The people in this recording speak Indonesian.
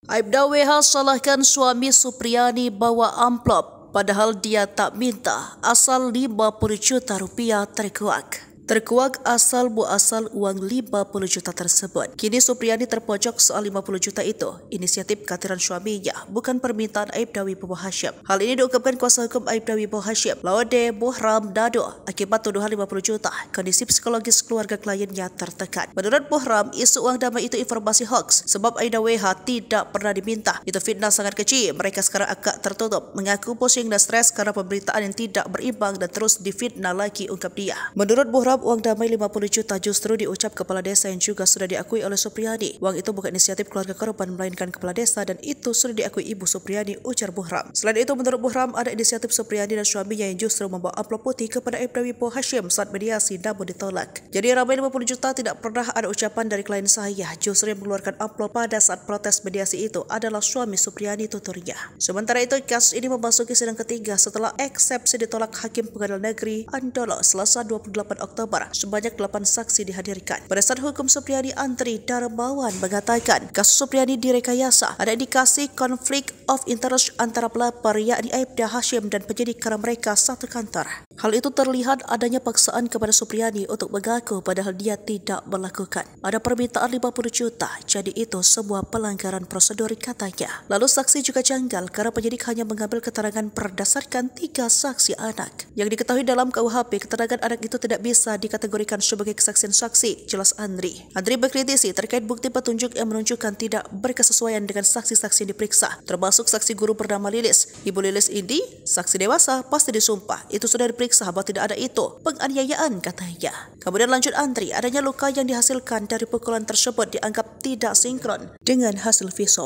Aibda WH salahkan suami Supriyani bawa amplop padahal dia tak minta, asal 50 juta rupiah terkuak. Terkuak asal muasal uang 50 juta tersebut. Kini Supriyani terpojok soal 50 juta itu. Inisiatif kehadiran suaminya, bukan permintaan Aibda Wibowo Hashim. Hal ini diungkapkan kuasa hukum Aibda Wibowo Hashim, Laude Buhram Dado, akibat tuduhan 50 juta. Kondisi psikologis keluarga kliennya tertekan. Menurut Buhram, isu uang damai itu informasi hoax sebab Aibda WH tidak pernah diminta. Itu fitnah sangat kecil. Mereka sekarang agak tertutup, mengaku pusing dan stres karena pemberitaan yang tidak berimbang dan terus difitnah lagi, ungkap dia. Menurut Buhram, uang damai 50 juta justru diucap kepala desa yang juga sudah diakui oleh Supriyani. Uang itu bukan inisiatif keluarga korban melainkan kepala desa dan itu sudah diakui Ibu Supriyani, ujar Buhram. Selain itu, menurut Buhram, ada inisiatif Supriyani dan suaminya yang justru membawa amplop putih kepada Aibda Wibowo Hashim saat mediasi namun ditolak. Jadi ramai 50 juta tidak pernah ada ucapan dari klien saya, justru yang mengeluarkan amplop pada saat protes mediasi itu adalah suami Supriyani, tuturnya. Sementara itu, kasus ini memasuki sidang ketiga setelah eksepsi ditolak Hakim Pengadilan Negeri Andolo Selasa 28 Oktober. Sebanyak 8 saksi dihadirkan. Penasihat hukum Supriyani Andri Darmawan mengatakan kasus Supriyani direkayasa. Ada indikasi konflik of interest antara pelapor yakni Aibda Hashim dan penyidik karena mereka satu kantor. Hal itu terlihat adanya paksaan kepada Supriyani untuk mengaku padahal dia tidak melakukan. Ada permintaan 50 juta, jadi itu semua pelanggaran prosedur, katanya. Lalu saksi juga janggal karena penyidik hanya mengambil keterangan berdasarkan 3 saksi anak. Yang diketahui dalam KUHP, keterangan anak itu tidak bisa dikategorikan sebagai kesaksian saksi, jelas Andri. Andri berkritisi terkait bukti petunjuk yang menunjukkan tidak berkesesuaian dengan saksi-saksi yang diperiksa, termasuk saksi guru bernama Lilis. Ibu Lilis ini saksi dewasa, pasti disumpah. Itu sudah diperiksa bahwa tidak ada itu penganiayaan, katanya. Kemudian lanjut Andri, adanya luka yang dihasilkan dari pukulan tersebut dianggap tidak sinkron dengan hasil visum.